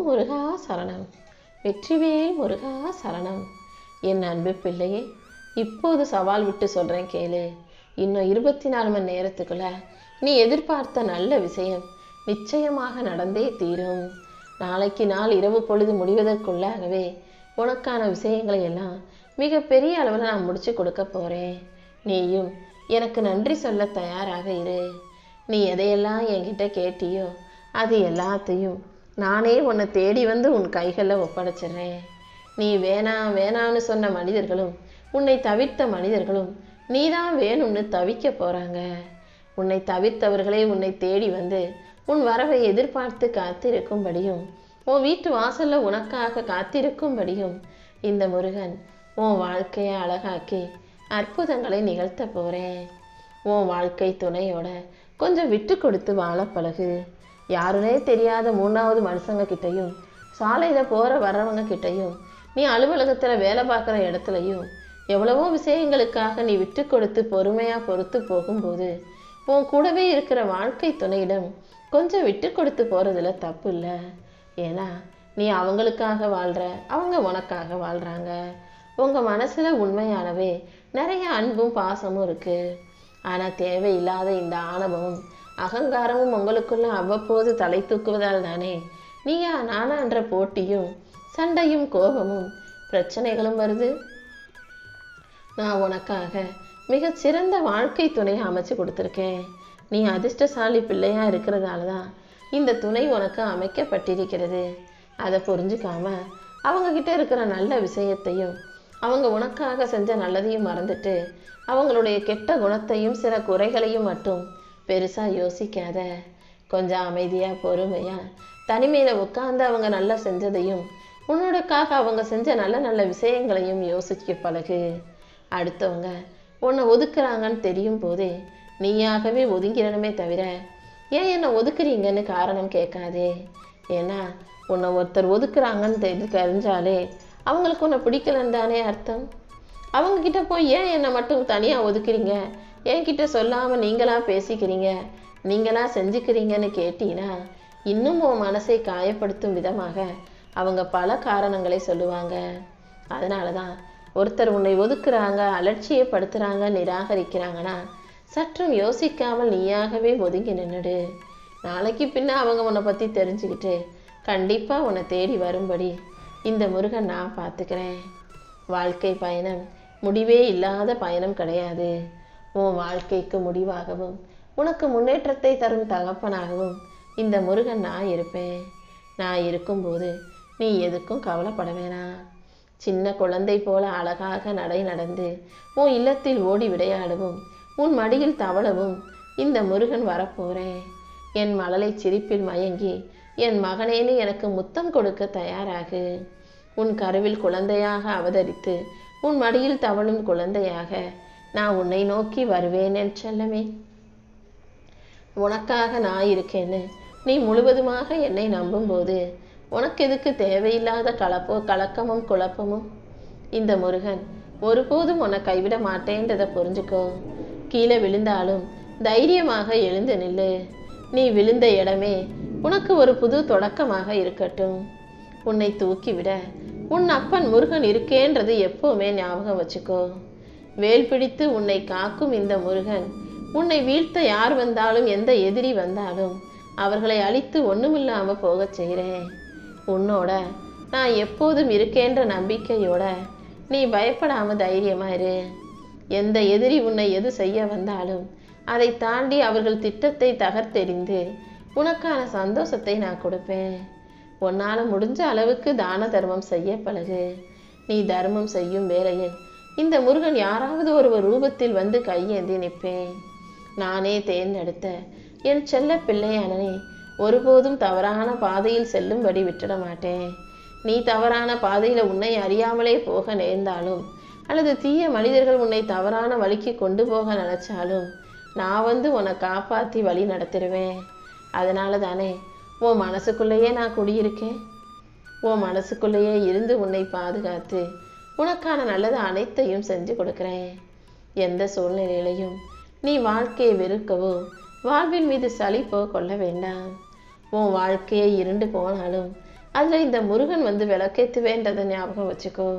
முருகா சரணம். வெற்றிவேல் முருகா சரணம். என் அன்பு பிள்ளையே, இப்போது சவால் விட்டு சொல்கிறேன் கேளு. இன்னும் 24 மணி நேரத்துக்குள்ள நீ எதிர்பார்த்த நல்ல விஷயம் நிச்சயமாக நடந்தே தீரும். நாளைக்கு நாள் இரவு பொழுது முடிவதற்குள்ளாகவே உனக்கான விஷயங்களை எல்லாம் மிக பெரிய அளவில் நான் முடிச்சு கொடுக்க போகிறேன். நீயும் எனக்கு நன்றி சொல்ல தயாராக இரு. நீ எதையெல்லாம் என்கிட்ட கேட்டியோ அது எல்லாத்தையும் நானே உன்னை தேடி வந்து உன் கைகளில் ஒப்படைச்சிடுறேன். நீ வேணாம் வேணான்னு சொன்ன மனிதர்களும் உன்னை தவிர்த்த மனிதர்களும் நீதான் வேணும்னு தவிக்க போகிறாங்க. உன்னை தவிர்த்தவர்களே உன்னை தேடி வந்து உன் வரவை எதிர்பார்த்து காத்திருக்கும்படியும் உன் வீட்டு வாசலில் உனக்காக காத்திருக்கும்படியும் இந்த முருகன் உன் வாழ்க்கையை அழகாக்கி அற்புதங்களை நிகழ்த்த போகிறேன். உன் வாழ்க்கை துணையோட கொஞ்சம் விட்டு கொடுத்து வாழ பழகு. யாருனே தெரியாத 3வது மனுஷங்க கிட்டையும், சாலையில் போகிற வர்றவங்க கிட்டையும், நீ அலுவலகத்தில் வேலை பார்க்குற இடத்துலையும் எவ்வளவோ விஷயங்களுக்காக நீ விட்டு கொடுத்து பொறுமையாக பொறுத்து போகும்போது உன் கூடவே இருக்கிற வாழ்க்கை துணையிடம் கொஞ்சம் விட்டு கொடுத்து போகிறதுல தப்பு இல்லை. ஏன்னா நீ அவங்களுக்காக வாழ்கிற, அவங்க உனக்காக வாழ்கிறாங்க. உங்கள் மனசில் உண்மையானவே நிறைய அன்பும் பாசமும் இருக்குது. ஆனால் தேவையில்லாத இந்த ஆணவமும் அகங்காரமும் உங்களுக்குள்ள அவ்வப்போது தலை தூக்குவதால் தானே நீயா நானான்ற போட்டியும் சண்டையும் கோபமும் பிரச்சனைகளும் வருது. நான் உனக்காக மிக சிறந்த வாழ்க்கை துணையை அமைச்சு கொடுத்துருக்கேன். நீ அதிர்ஷ்டசாலி பிள்ளையா இருக்கிறதால தான் இந்த துணை உனக்கு அமைக்கப்பட்டிருக்கிறது. அதை புரிஞ்சுக்காம அவங்க கிட்ட இருக்கிற நல்ல விஷயத்தையும் அவங்க உனக்காக செஞ்ச நல்லதையும் மறந்துட்டு அவங்களுடைய கெட்ட குணத்தையும் சில குறைகளையும் மட்டும் பெருசா யோசிக்காத. கொஞ்சம் அமைதியா பொறுமையா தனிமையில உட்கார்ந்து அவங்க நல்லா செஞ்சதையும் உன்னோடக்காக அவங்க செஞ்ச நல்ல நல்ல விஷயங்களையும் யோசிக்க பழகு. அடுத்தவங்க உன்னை ஒதுக்குறாங்கன்னு தெரியும் போதே நீயாகவே ஒதுங்கிறனுமே தவிர ஏன் என்னை ஒதுக்குறீங்கன்னு காரணம் கேட்காதே. ஏன்னா உன்னை ஒருத்தர் ஒதுக்குறாங்கன்னு தெரிஞ்சாலே அவங்களுக்கு உன்னை பிடிக்கலன்னு தானே அர்த்தம். அவங்கக்கிட்ட போய் ஏன் என்னை மட்டும் தனியாக ஒதுக்குறீங்க, என்கிட்ட சொல்லாமல் நீங்களா பேசிக்கிறீங்க, நீங்களா செஞ்சுக்கிறீங்கன்னு கேட்டீங்கன்னா இன்னும் உன் மனசை காயப்படுத்தும் விதமாக அவங்க பல காரணங்களை சொல்லுவாங்க. அதனால தான் ஒருத்தர் உன்னை ஒதுக்குறாங்க, அலட்சியப்படுத்துகிறாங்க, நிராகரிக்கிறாங்கன்னா சற்றும் யோசிக்காமல் நீயாகவே ஒதுங்கி நின்றுடு. நாளைக்கு பின்ன அவங்க உன்னை பற்றி தெரிஞ்சுக்கிட்டு கண்டிப்பாக உன்னை தேடி வரும்படி இந்த முருகன் நான் பார்த்துக்கிறேன். வாழ்க்கை பயணம் முடிவே இல்லாத பயணம் கிடையாது. உன் வாழ்க்கைக்கு முடிவாகவும் உனக்கு முன்னேற்றத்தை தரும் தகப்பனாகவும் இந்த முருகன் நான் இருப்பேன். நான் இருக்கும்போது நீ எதுக்கும் கவலைப்பட வேணாம். சின்ன குழந்தை போல அழகாக நடை நடந்து உன் இல்லத்தில் ஓடி விளையாடவும் உன் மடியில் தவளவும் இந்த முருகன் வரப்போறேன். என் மழலை சிரிப்பில் மயங்கி என் மகனேன்னு எனக்கு முத்தம் கொடுக்க தயாராகு. உன் கருவில் குழந்தையாக அவதரித்து உன் மடியில் தவழும் குழந்தையாக நான் உன்னை நோக்கி வருவேன் என் செல்லமே. உனக்காக நான் இருக்கேன்னு நீ முழுவதுமாக என்னை நம்பும்போது உனக்கு எதுக்கு தேவையில்லாத கலக்கமும் குழப்பமும்? இந்த முருகன் ஒருபோதும் உன்னை கைவிட மாட்டேன்றதை புரிஞ்சுக்கோ. கீழே விழுந்தாலும் தைரியமாக எழுந்து நில்லு. நீ விழுந்த இடமே உனக்கு ஒரு புது தொடக்கமாக இருக்கட்டும். உன்னை தூக்கிவிட உன் அப்பன் முருகன் இருக்கேன்றது எப்பவுமே ஞாபகம் வச்சுக்கோ. வேல் பிடித்து உன்னை காக்கும் இந்த முருகன் உன்னை வீழ்த்த யார் வந்தாலும் எந்த எதிரி வந்தாலும் அவர்களை அழித்து ஒண்ணுமில்லாம போக செய்கிறேன். உன்னோட நான் எப்போதும் இருக்கேன்ற நம்பிக்கையோட நீ பயப்படாம தைரியமா இரு. எந்த எதிரி உன்னை எது செய்ய வந்தாலும் அதை தாண்டி அவர்கள் திட்டத்தை தகர்த்தெறிந்து உனக்கான சந்தோஷத்தை நான் கொடுப்பேன். உன்னால் முடிஞ்ச அளவுக்கு தான தர்மம் செய்ய பழகு. நீ தர்மம் செய்யும் வேளையில் இந்த முருகன் யாராவது ஒரு ரூபத்தில் வந்து கையேந்தி நிற்பேன். நானே தேர்ந்தெடுத்த என் செல்ல பிள்ளையானே ஒருபோதும் தவறான பாதையில் செல்லும்படி விட்டுட மாட்டேன். நீ தவறான பாதையில் உன்னை அறியாமலே போக நேர்ந்தாலும் அல்லது தீய மனிதர்கள் உன்னை தவறான வழிக்கு கொண்டு போக நினைச்சாலும் நான் வந்து உன்னை காப்பாற்றி வழி நடத்திடுவேன். அதனால தானே உன் மனசுக்குள்ளேயே நான் குடியிருக்கேன். உன் மனசுக்குள்ளேயே இருந்து உன்னை பாதுகாத்து உனக்கான நல்லது அனைத்தையும் செஞ்சு கொடுக்குறேன். எந்த சூழ்நிலையிலையும் நீ வாழ்க்கையை வெறுக்கவோ வாழ்வின் மீது சலிப்போ கொள்ள வேண்டாம். உன் வாழ்க்கையை இருண்டு போனாலும் அதில் இந்த முருகன் வந்து விளக்கேற்றுவேன்றதை ஞாபகம் வச்சுக்கோ.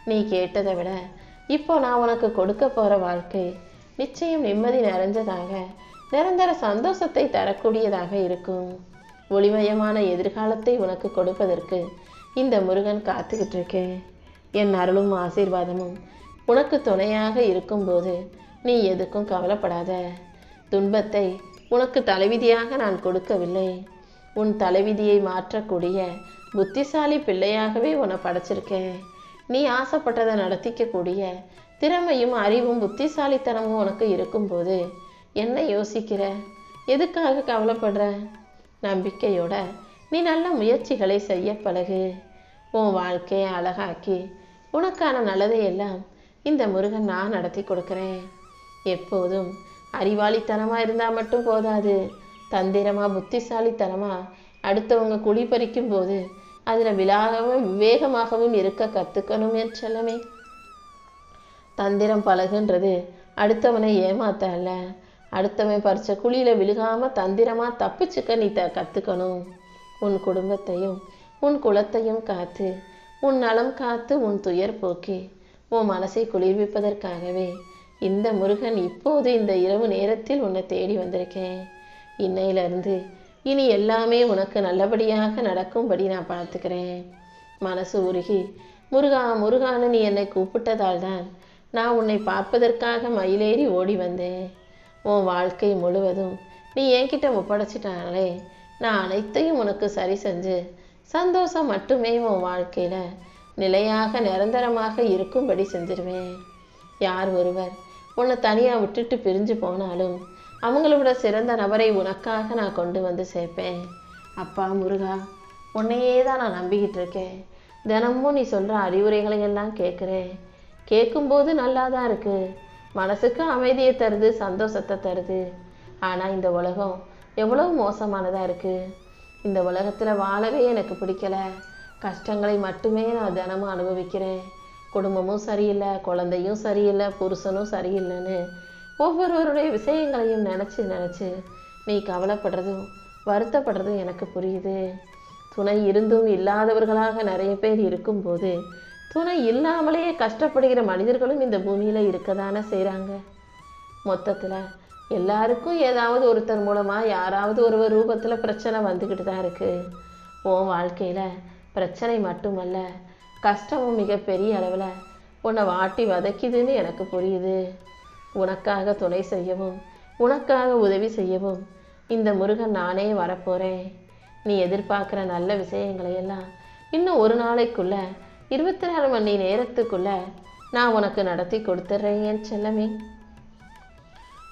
நீ கேட்டதை விட இப்போ நான் உனக்கு கொடுக்க போகிற வாழ்க்கை நிச்சயம் நிம்மதி நிறைஞ்சதாக, நிரந்தர சந்தோஷத்தை தரக்கூடியதாக இருக்கும். ஒளிமயமான எதிர்காலத்தை உனக்கு கொடுப்பதற்கு இந்த முருகன் காத்துக்கிட்டு இருக்கேன். என் அருளும் ஆசீர்வாதமும் உனக்கு துணையாக இருக்கும்போது நீ எதுக்கும் கவலைப்படாத. துன்பத்தை உனக்கு தலைவிதியாக நான் கொடுக்கவில்லை. உன் தலைவிதியை மாற்றக்கூடிய புத்திசாலி பிள்ளையாகவே உன்னை படைச்சிருக்கேன். நீ ஆசைப்பட்டதை நடத்திக்கக்கூடிய திறமையும் அறிவும் புத்திசாலித்தனமும் உனக்கு இருக்கும்போது என்ன யோசிக்கிற? எதுக்காக கவலைப்படுற? நம்பிக்கையோட நீ நல்ல முயற்சிகளை செய்ய பழகு. உன் வாழ்க்கையை அழகாக்கி உனக்கான நல்லதையெல்லாம் இந்த முருகன் நான் நடத்தி கொடுக்குறேன். எப்போதும் அறிவாளித்தனமாக இருந்தால் மட்டும் போதாது, தந்திரமாக புத்திசாலித்தனமாக அடுத்தவங்க குழி பறிக்கும் போது அதில் விவேகமாகவும் இருக்க கற்றுக்கணும் என் செல்லமே. தந்திரம் பழகுன்றது அடுத்தவனை ஏமாத்த அல்ல, அடுத்தவன் பறிச்ச குழியில் விழுகாமல் தந்திரமாக தப்பிச்சுக்க நீ கற்றுக்கணும். உன் குடும்பத்தையும் உன் குலத்தையும் காத்து, உன் நலம் காத்து, உன் துயர் போக்கி உன் மனசை குளிர்விப்பதற்காகவே இந்த முருகன் இப்போது இந்த இரவு நேரத்தில் உன்னை தேடி வந்திருக்கேன். இன்னையிலிருந்து இனி எல்லாமே உனக்கு நல்லபடியாக நடக்கும்படி நான் பார்த்துக்கிறேன். மனசு உருகி முருகா முருகான்னு நீ என்னை கூப்பிட்டதால் தான் நான் உன்னை பார்ப்பதற்காக மயிலேறி ஓடி வந்தேன். உன் வாழ்க்கை முழுவதும் நீ என்கிட்ட ஒப்படைச்சிட்டாங்களே, நான் அனைத்தையும் உனக்கு சரி செஞ்சு சந்தோஷம் மட்டுமே உன் வாழ்க்கையில் நிலையாக நிரந்தரமாக இருக்கும்படி செஞ்சிருவேன். யார் ஒருவர் உன்னை தனியாக விட்டுட்டு பிரிஞ்சு போனாலும் அவங்கள விட சிறந்த நபரை உனக்காக நான் கொண்டு வந்து சேர்ப்பேன். அப்பா முருகா, உன்னையே தான் நான் நம்பிக்கிட்டு இருக்கேன். தினமும் நீ சொல்கிற அறிவுரைகளை எல்லாம் கேட்குறேன். கேட்கும்போது நல்லா தான் இருக்குது, மனசுக்கு அமைதியை தருது, சந்தோஷத்தை தருது. ஆனால் இந்த உலகம் எவ்வளோ மோசமானதாக இருக்குது. இந்த உலகத்தில் வாழவே எனக்கு பிடிக்கல. கஷ்டங்களை மட்டுமே நான் தினமும் அனுபவிக்கிறேன். குடும்பமும் சரியில்லை, குழந்தையும் சரியில்லை, புருஷனும் சரியில்லைன்னு ஒவ்வொருவருடைய விஷயங்களையும் நினச்சி நீ கவலைப்படுறதும் வருத்தப்படுறதும் எனக்கு புரியுது. துணை இருந்தும் இல்லாதவர்களாக நிறைய பேர் இருக்கும்போது துணை இல்லாமலேயே கஷ்டப்படுகிற மனிதர்களும் இந்த பூமியில் இருக்க தானே செய்கிறாங்க. மொத்தத்தில் எல்லாருக்கும் ஏதாவது ஒருத்தர் மூலமாக யாராவது ஒருவர் ரூபத்தில் பிரச்சனை வந்துக்கிட்டு தான் இருக்குது. உன் வாழ்க்கையில் பிரச்சனை மட்டுமல்ல, கஷ்டமும் மிகப்பெரிய அளவில் உன்னை வாட்டி வதைக்குதுன்னு எனக்கு புரியுது. உனக்காக துணை செய்யவும் உனக்காக உதவி செய்யவும் இந்த முருகன் நானே வரப்போகிறேன். நீ எதிர்பார்க்குற நல்ல விஷயங்களையெல்லாம் இன்னும் ஒரு நாளைக்குள்ள 24 மணி நேரத்துக்குள்ள நான் உனக்கு நடத்தி கொடுத்துட்றேன் என் செல்லமே.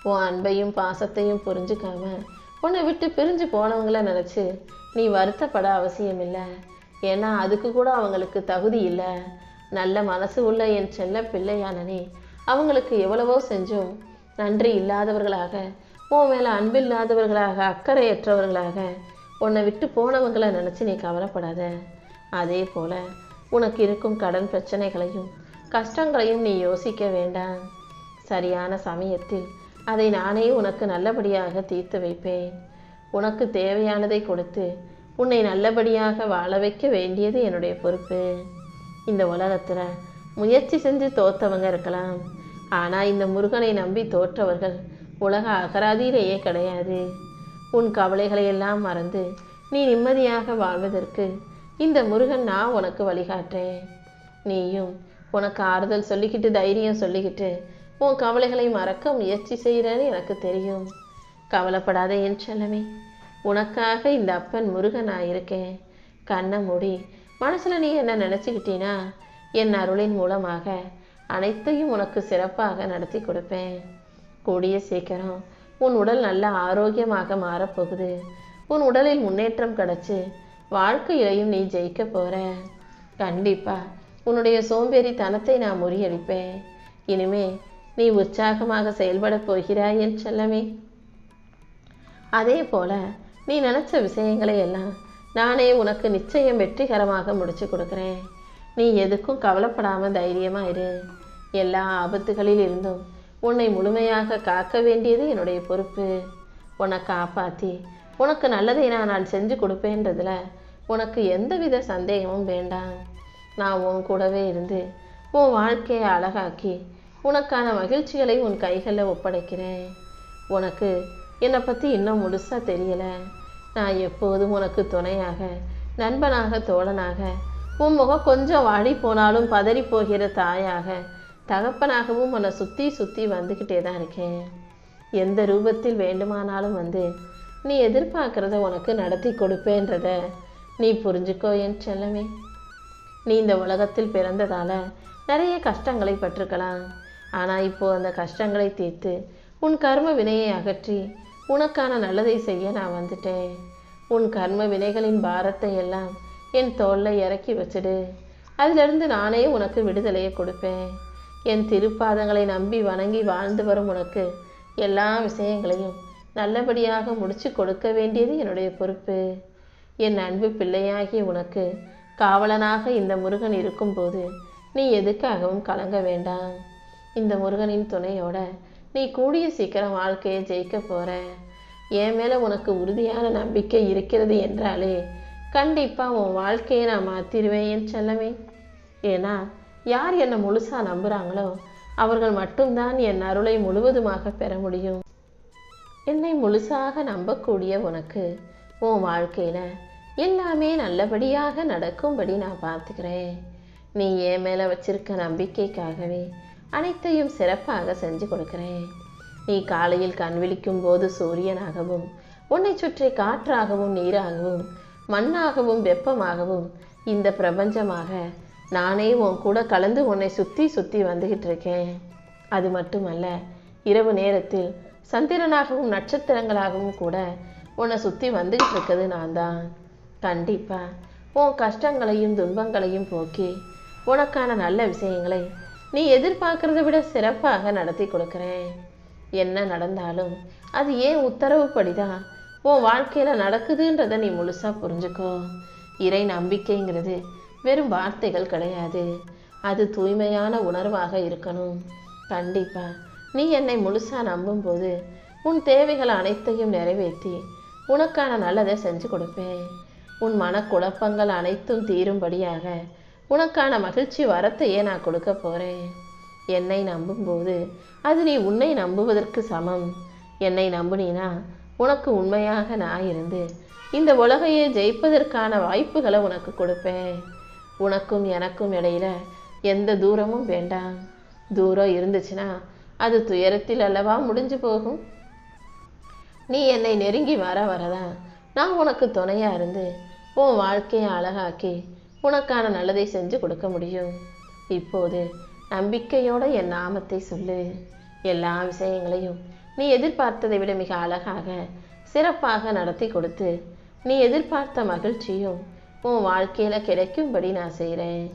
உன் அன்பையும் பாசத்தையும் புரிஞ்சுக்காம உன்னை விட்டு பிரிஞ்சு போனவங்கள நினச்சி நீ வருத்தப்பட அவசியம் இல்லை. ஏன்னா அதுக்கு கூட அவங்களுக்கு தகுதி இல்லை. நல்ல மனசு உள்ள என் செல்ல பிள்ளையானனே அவங்களுக்கு எவ்வளவோ செஞ்சும் நன்றி இல்லாதவர்களாக, உன் மேலே அன்பில்லாதவர்களாக, அக்கறையற்றவர்களாக உன்னை விட்டு போனவங்களை நினச்சி நீ கவலைப்படாத. அதே போல் உனக்கு இருக்கும் கடன் பிரச்சனைகளையும் கஷ்டங்களையும் நீ யோசிக்க வேண்டாம். சரியான சமயத்தில் அதை நானே உனக்கு நல்லபடியாக தீர்த்து வைப்பேன். உனக்கு தேவையானதை கொடுத்து உன்னை நல்லபடியாக வாழ வைக்க வேண்டியது என்னுடைய பொறுப்பு. இந்த உலகத்தில் முயற்சி செஞ்சு தோற்றவங்க இருக்கலாம், ஆனால் இந்த முருகனை நம்பி தோற்றவர்கள் உலக அகராதியிலேயே கிடையாது. உன் கவலைகளை எல்லாம் மறந்து நீ நிம்மதியாக வாழ்வதற்கு இந்த முருகன் நான் உனக்கு வழிகாட்டுறேன். நீயும் உனக்கு ஆறுதல் சொல்லிக்கிட்டு தைரியம் சொல்லிக்கிட்டு உன் கவலைகளை மறக்க முயற்சி செய்கிறேன்னு எனக்கு தெரியும். கவலைப்படாத என் செல்லமே, உனக்காக இந்த அப்பன் முருகன் நான் இருக்கேன். கண்ணை மூடி மனசில் நீ என்ன நினச்சிக்கிட்டீன்னா என் அருளின் மூலமாக அனைத்தையும் உனக்கு சிறப்பாக நடத்தி கொடுப்பேன். கூடிய சீக்கிரம் உன் உடல் நல்ல ஆரோக்கியமாக மாறப்போகுது. உன் உடலில் முன்னேற்றம் கிடச்சி வாழ்க்கையிலையும் நீ ஜெயிக்க போகிற. கண்டிப்பாக உன்னுடைய சோம்பேறித்தனத்தை நான் முறியடிப்பேன். இனிமே நீ உற்சாகமாக செயல்பட போகிறாய் என் செல்லமே. அதே போல் நீ நினச்ச விஷயங்களை எல்லாம் நானே உனக்கு நிச்சயம் வெற்றிகரமாக முடிச்சு கொடுக்குறேன். நீ எதுக்கும் கவலைப்படாமல் தைரியமாக இரு. எல்லா ஆபத்துகளில் இருந்தும் உன்னை முழுமையாக காக்க வேண்டியது என்னுடைய பொறுப்பு. உன்னை காப்பாற்றி உனக்கு நல்லதை நான் செஞ்சு கொடுப்பேன்றதில் உனக்கு எந்தவித சந்தேகமும் வேண்டாம். நான் உன் கூடவே இருந்து உன் வாழ்க்கையை அழகாக்கி உனக்கான மகிழ்ச்சிகளை உன் கைகளில் ஒப்படைக்கிறேன். உனக்கு என்னை பற்றி இன்னும் முழுசாக தெரியலை. நான் எப்போதும் உனக்கு துணையாக, நண்பனாக, தோழனாக, உன் முகம் கொஞ்சம் வாடி போனாலும் பதறி போகிற தாயாக, தகப்பனாகவும் உன்னை சுற்றி சுற்றி வந்துக்கிட்டே தான் இருக்கேன். எந்த ரூபத்தில் வேண்டுமானாலும் வந்து நீ எதிர்பார்க்குறத உனக்கு நடத்தி கொடுப்பேன்றத நீ புரிஞ்சுக்கோ என் செல்லமே. நீ இந்த உலகத்தில் பிறந்ததால் நிறைய கஷ்டங்களை பட்டிருக்கலாம். ஆனால் இப்போது அந்த கஷ்டங்களை தீர்த்து உன் கர்ம வினையை அகற்றி உனக்கான நல்லதை செய்ய நான் வந்துட்டேன். உன் கர்ம வினைகளின் பாரத்தை எல்லாம் என் தோளில் இறக்கி வச்சிடு. அதிலிருந்து நானே உனக்கு விடுதலையை கொடுப்பேன். என் திருப்பாதங்களை நம்பி வணங்கி வாழ்ந்து வரும் உனக்கு எல்லா விஷயங்களையும் நல்லபடியாக முடிச்சு கொடுக்க வேண்டியது என்னுடைய பொறுப்பு. என் அன்பு பிள்ளையாகி உனக்கு காவலனாக இந்த முருகன் இருக்கும்போது நீ எதுக்காகவும் கலங்க வேண்டாம். இந்த முருகனின் துணையோட நீ கூடிய சீக்கிரம் வாழ்க்கையை ஜெயிக்க போற. என் மேலே உனக்கு உறுதியான நம்பிக்கை இருக்கிறது என்றாலே கண்டிப்பாக உன் வாழ்க்கையை நான் மாற்றிடுவேன் என் செல்லமே. ஏன்னா யார் என்னை முழுசாக நம்புகிறாங்களோ அவர்கள் மட்டும்தான் என் அருளை முழுவதுமாக பெற முடியும். என்னை முழுசாக நம்பக்கூடிய உனக்கு உன் வாழ்க்கையில் எல்லாமே நல்லபடியாக நடக்கும்படி நான் பார்த்துக்கிறேன். நீ என் மேலே வச்சிருக்க நம்பிக்கைக்காகவே அனைத்தையும் சிறப்பாக செஞ்சு கொடுக்கிறேன். நீ காலையில் கண் விழிக்கும் போது சூரியனாகவும், உன்னை சுற்றி காற்றாகவும், நீராகவும், மண்ணாகவும், வெப்பமாகவும், இந்த பிரபஞ்சமாக நானே உன் கூட கலந்து உன்னை சுற்றி சுற்றி வந்துக்கிட்டு இருக்கேன். அது மட்டுமல்ல, இரவு நேரத்தில் சந்திரனாகவும் நட்சத்திரங்களாகவும் கூட உன்னை சுற்றி வந்துக்கிட்டு இருக்கிறது நான் தான். கண்டிப்பாக உன் கஷ்டங்களையும் துன்பங்களையும் போக்கி உனக்கான நல்ல விஷயங்களை நீ எதிர்பார்க்கறத விட சிறப்பாக நடத்தி கொடுக்குறேன். என்ன நடந்தாலும் அது ஏன் உத்தரவுப்படிதான் உன் வாழ்க்கையில் நடக்குதுன்றதை நீ முழுசாக புரிஞ்சுக்கோ. இறை நம்பிக்கைங்கிறது வெறும் வார்த்தைகள் கிடையாது, அது தூய்மையான உணர்வாக இருக்கணும். கண்டிப்பாக நீ என்னை முழுசாக நம்பும்போது உன் தேவைகள் அனைத்தையும் நிறைவேற்றி உனக்கான நல்லதை செஞ்சு கொடுப்பேன். உன் மனக்குழப்பங்கள் அனைத்தும் தீரும்படியாக உனக்கான மகிழ்ச்சி வரத்தையே நான் கொடுக்க போகிறேன். என்னை நம்பும்போது அது நீ உன்னை நம்புவதற்கு சமம். என்னை நம்புனீனா உனக்கு உண்மையாக நான் இருந்து இந்த உலகையே ஜெயிப்பதற்கான வாய்ப்புகளை உனக்கு கொடுப்பேன். உனக்கும் எனக்கும் இடையில எந்த தூரமும் வேண்டாம். தூரம் இருந்துச்சுன்னா அது துயரத்தில் அல்லவா முடிஞ்சு போகும். நீ என்னை நெருங்கி வரதான் நான் உனக்கு துணையாக இருந்து உன் வாழ்க்கையை அழகாக்கி உனக்கான நல்லதை செஞ்சு கொடுக்க முடியும். இப்போது நம்பிக்கையோட என் நாமத்தை சொல்லு. எல்லா விஷயங்களையும் நீ எதிர்பார்த்ததை விட மிக அழகாக சிறப்பாக நடத்தி கொடுத்து நீ எதிர்பார்த்த மகிழ்ச்சியும் உன் வாழ்க்கையில் கிடைக்கும்படி நான் செய்கிறேன்.